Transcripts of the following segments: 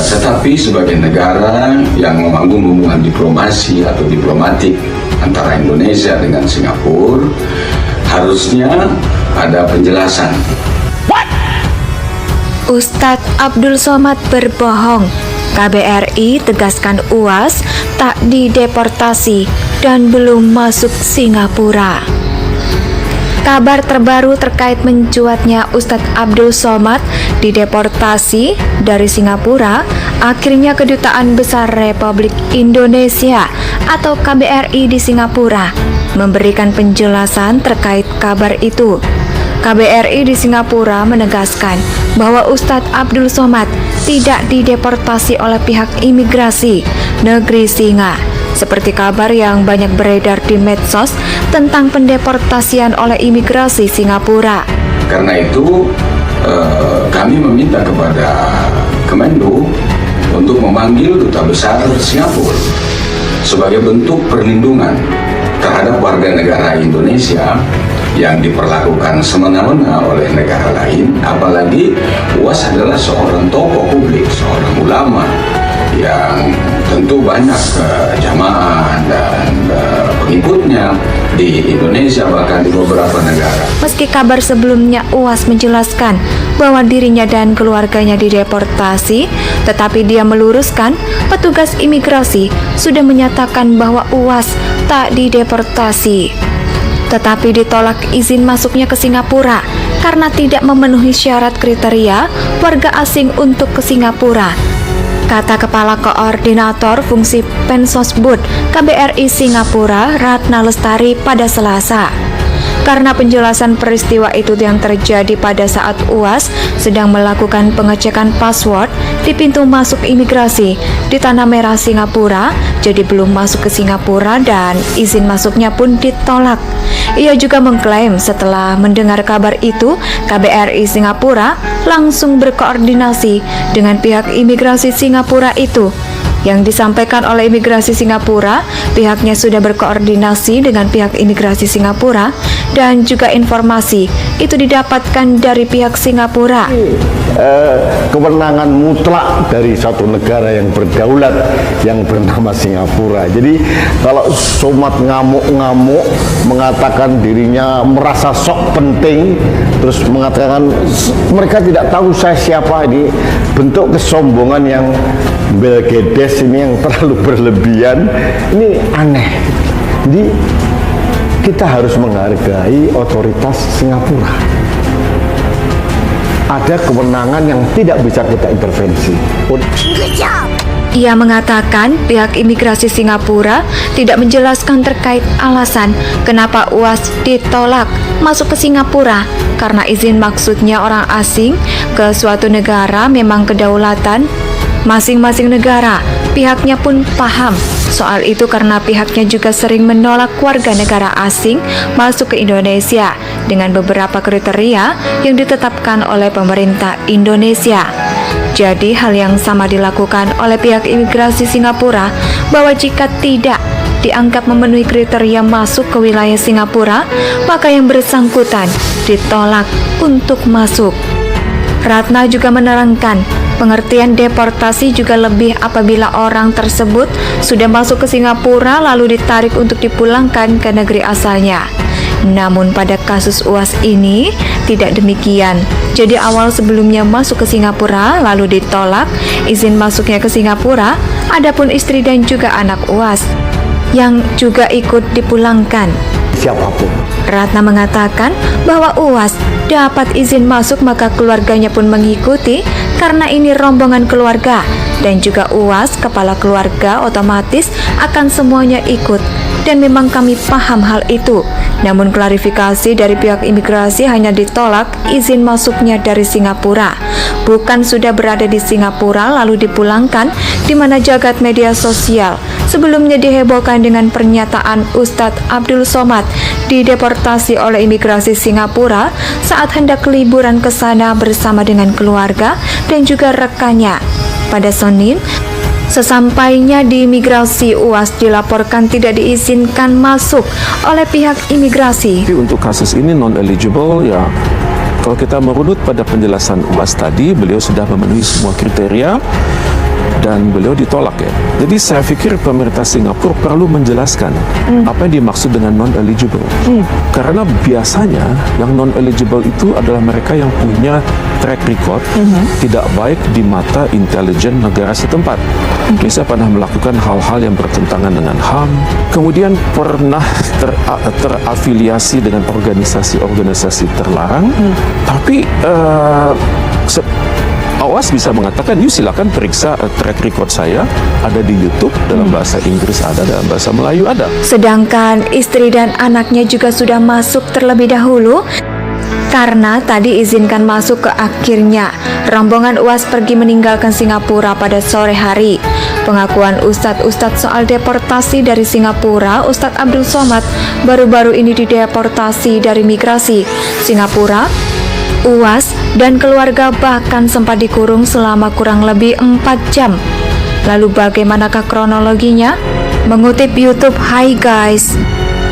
Tetapi sebagai negara yang membangun hubungan diplomasi atau diplomatik antara Indonesia dengan Singapura, harusnya ada penjelasan. Ustadz Abdul Somad berbohong. KBRI tegaskan UAS tak dideportasi dan belum masuk Singapura. Kabar terbaru terkait mencuatnya Ustadz Abdul Somad dideportasi dari Singapura, akhirnya Kedutaan Besar Republik Indonesia atau KBRI di Singapura memberikan penjelasan terkait kabar itu. KBRI di Singapura menegaskan bahwa Ustadz Abdul Somad tidak dideportasi oleh pihak imigrasi negeri Singa, seperti kabar yang banyak beredar di medsos tentang pendeportasian oleh imigrasi Singapura. Karena itu kami meminta kepada Kemenlu untuk memanggil Duta Besar Singapura sebagai bentuk perlindungan terhadap warga negara Indonesia yang diperlakukan semena-mena oleh negara lain, apalagi UAS adalah seorang tokoh publik, seorang ulama yang tentu banyak jamaah dan pengikutnya di Indonesia, bahkan di beberapa negara. Meski kabar sebelumnya UAS menjelaskan bahwa dirinya dan keluarganya dideportasi, tetapi dia meluruskan petugas imigrasi sudah menyatakan bahwa UAS tak dideportasi, tetapi ditolak izin masuknya ke Singapura karena tidak memenuhi syarat kriteria warga asing untuk ke Singapura, kata Kepala Koordinator Fungsi Pensosbud KBRI Singapura, Ratna Lestari pada Selasa. Karena penjelasan peristiwa itu yang terjadi pada saat UAS sedang melakukan pengecekan password di pintu masuk imigrasi di Tanah Merah Singapura, jadi belum masuk ke Singapura dan izin masuknya pun ditolak. Ia juga mengklaim setelah mendengar kabar itu, KBRI Singapura langsung berkoordinasi dengan pihak imigrasi Singapura itu. Yang disampaikan oleh imigrasi Singapura, pihaknya sudah berkoordinasi dengan pihak imigrasi Singapura dan juga informasi itu didapatkan dari pihak Singapura. Kewenangan mutlak dari satu negara yang berdaulat yang bernama Singapura. Jadi kalau Somad ngamuk-ngamuk mengatakan dirinya merasa sok penting, terus mengatakan mereka tidak tahu saya siapa, ini bentuk kesombongan yang belgedes, ini yang terlalu berlebihan, ini aneh. Jadi kita harus menghargai otoritas Singapura. Ada kewenangan yang tidak bisa kita intervensi. Ia mengatakan pihak imigrasi Singapura tidak menjelaskan terkait alasan kenapa UAS ditolak masuk ke Singapura, karena izin maksudnya orang asing ke suatu negara memang kedaulatan masing-masing negara. Pihaknya pun paham soal itu karena pihaknya juga sering menolak warga negara asing masuk ke Indonesia dengan beberapa kriteria yang ditetapkan oleh pemerintah Indonesia. Jadi hal yang sama dilakukan oleh pihak imigrasi Singapura, bahwa jika tidak dianggap memenuhi kriteria masuk ke wilayah Singapura, maka yang bersangkutan ditolak untuk masuk. Ratna juga menerangkan, pengertian deportasi juga lebih apabila orang tersebut sudah masuk ke Singapura lalu ditarik untuk dipulangkan ke negeri asalnya. Namun pada kasus UAS ini tidak demikian. Jadi awal sebelumnya masuk ke Singapura lalu ditolak izin masuknya ke Singapura, adapun istri dan juga anak UAS yang juga ikut dipulangkan. Siapapun. Ratna mengatakan bahwa UAS dapat izin masuk maka keluarganya pun mengikuti karena ini rombongan keluarga, dan juga UAS kepala keluarga otomatis akan semuanya ikut, dan memang kami paham hal itu. Namun klarifikasi dari pihak imigrasi hanya ditolak izin masuknya dari Singapura, bukan sudah berada di Singapura lalu dipulangkan, di mana jagat media sosial sebelumnya dihebohkan dengan pernyataan Ustadz Abdul Somad dideportasi oleh imigrasi Singapura saat hendak liburan ke sana bersama dengan keluarga dan juga rekannya. Pada Senin, sesampainya di imigrasi, UAS dilaporkan tidak diizinkan masuk oleh pihak imigrasi. Untuk kasus ini non-eligible, ya kalau kita merunut pada penjelasan UAS tadi, beliau sudah memenuhi semua kriteria dan beliau ditolak ya. Jadi saya pikir pemerintah Singapura perlu menjelaskan apa yang dimaksud dengan non-eligible. Karena biasanya yang non-eligible itu adalah mereka yang punya track record tidak baik di mata intelijen negara setempat. Bisa pernah melakukan hal-hal yang bertentangan dengan HAM, kemudian pernah terafiliasi dengan organisasi-organisasi terlarang, tapi Awas bisa mengatakan, "You silakan periksa track record saya, ada di YouTube, dalam bahasa Inggris ada, dalam bahasa Melayu ada." Sedangkan istri dan anaknya juga sudah masuk terlebih dahulu. Karena tadi izinkan masuk ke akhirnya, rombongan UAS pergi meninggalkan Singapura pada sore hari. Pengakuan Ustadz soal deportasi dari Singapura, Ustadz Abdul Somad baru-baru ini dideportasi dari migrasi Singapura. UAS dan keluarga bahkan sempat dikurung selama kurang lebih 4 jam. Lalu bagaimanakah kronologinya? Mengutip YouTube Hi Guys,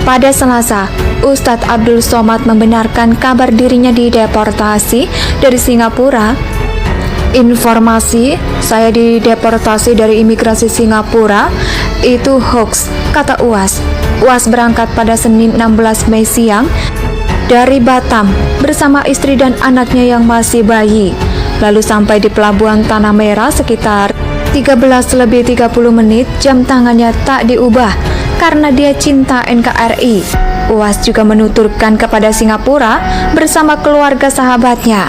pada Selasa, Ustadz Abdul Somad membenarkan kabar dirinya dideportasi dari Singapura. "Informasi saya dideportasi dari imigrasi Singapura itu hoax," kata UAS. UAS berangkat pada Senin 16 Mei siang dari Batam bersama istri dan anaknya yang masih bayi. Lalu sampai di Pelabuhan Tanah Merah sekitar 13:30 menit, jam tangannya tak diubah karena dia cinta NKRI. UAS juga menuturkan kepada Singapura bersama keluarga sahabatnya.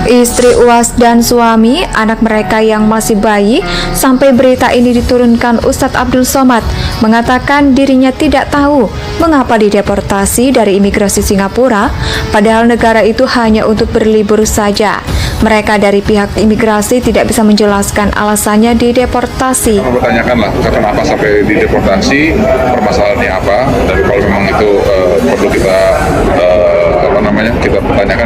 Istri UAS dan suami, anak mereka yang masih bayi, sampai berita ini diturunkan, Ustadz Abdul Somad mengatakan dirinya tidak tahu mengapa dideportasi dari imigrasi Singapura, padahal negara itu hanya untuk berlibur saja. Mereka dari pihak imigrasi tidak bisa menjelaskan alasannya dideportasi. Kamu bertanyakanlah kenapa sampai dideportasi, permasalahannya apa, dan kalau memang itu perlu kita kita pertanyakan.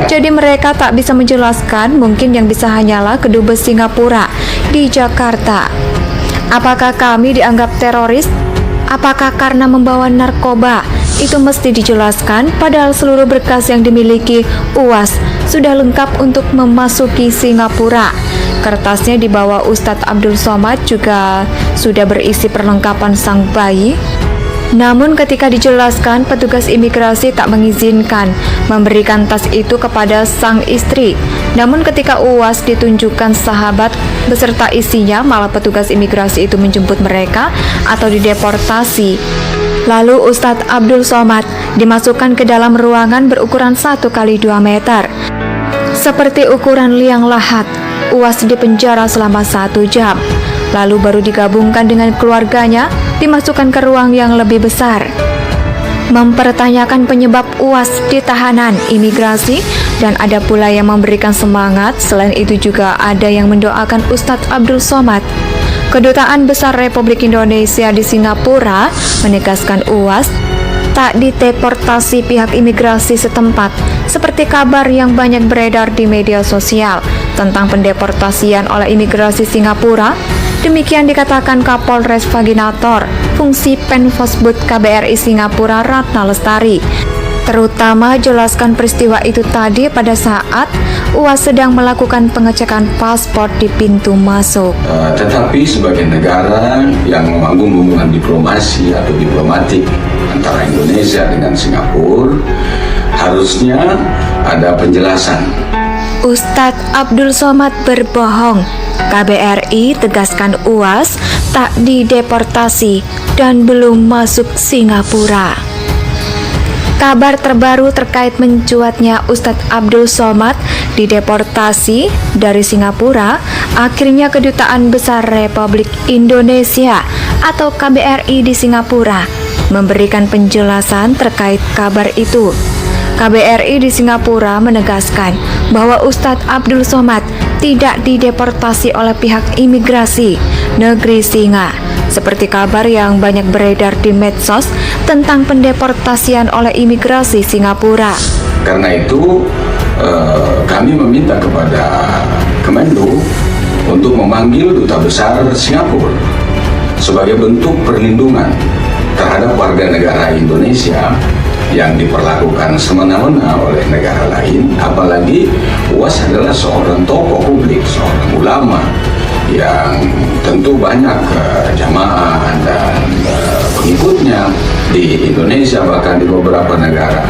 Jadi mereka tak bisa menjelaskan, mungkin yang bisa hanyalah kedubes Singapura di Jakarta. Apakah kami dianggap teroris? Apakah karena membawa narkoba? Itu mesti dijelaskan, padahal seluruh berkas yang dimiliki UAS sudah lengkap untuk memasuki Singapura. Kertasnya dibawa Ustadz Abdul Somad juga sudah berisi perlengkapan sang bayi. Namun ketika dijelaskan, petugas imigrasi tak mengizinkan memberikan tas itu kepada sang istri. Namun ketika UAS ditunjukkan sahabat beserta isinya, malah petugas imigrasi itu menjemput mereka atau dideportasi. Lalu Ustadz Abdul Somad dimasukkan ke dalam ruangan berukuran 1x2 meter. Seperti ukuran liang lahat, UAS dipenjara selama 1 jam. Lalu baru digabungkan dengan keluarganya, dimasukkan ke ruang yang lebih besar. Mempertanyakan penyebab UAS ditahanan imigrasi, dan ada pula yang memberikan semangat. Selain itu juga ada yang mendoakan Ustadz Abdul Somad. Kedutaan Besar Republik Indonesia di Singapura menegaskan UAS tak dideportasi pihak imigrasi setempat, seperti kabar yang banyak beredar di media sosial tentang pendeportasian oleh imigrasi Singapura. Demikian dikatakan Kapolres Vaginator Fungsi Penfosbud KBRI Singapura Ratna Lestari. Terutama jelaskan peristiwa itu tadi pada saat UAS sedang melakukan pengecekan paspor di pintu masuk. Tetapi sebagai negara yang membangun hubungan diplomasi atau diplomatik antara Indonesia dengan Singapura, harusnya ada penjelasan. Ustadz Abdul Somad berbohong. KBRI tegaskan UAS tak dideportasi dan belum masuk Singapura. Kabar terbaru terkait mencuatnya Ustadz Abdul Somad dideportasi dari Singapura, akhirnya Kedutaan Besar Republik Indonesia atau KBRI di Singapura memberikan penjelasan terkait kabar itu. KBRI di Singapura menegaskan bahwa Ustadz Abdul Somad tidak dideportasi oleh pihak imigrasi negeri Singa, seperti kabar yang banyak beredar di medsos tentang pendeportasian oleh imigrasi Singapura. Karena itu kami meminta kepada Kemenlu untuk memanggil Duta Besar Singapura sebagai bentuk perlindungan terhadap warga negara Indonesia yang diperlakukan semena-mena oleh negara lain. Apalagi UAS adalah seorang tokoh publik, seorang ulama yang banyak jamaah dan pengikutnya di Indonesia bahkan di beberapa negara.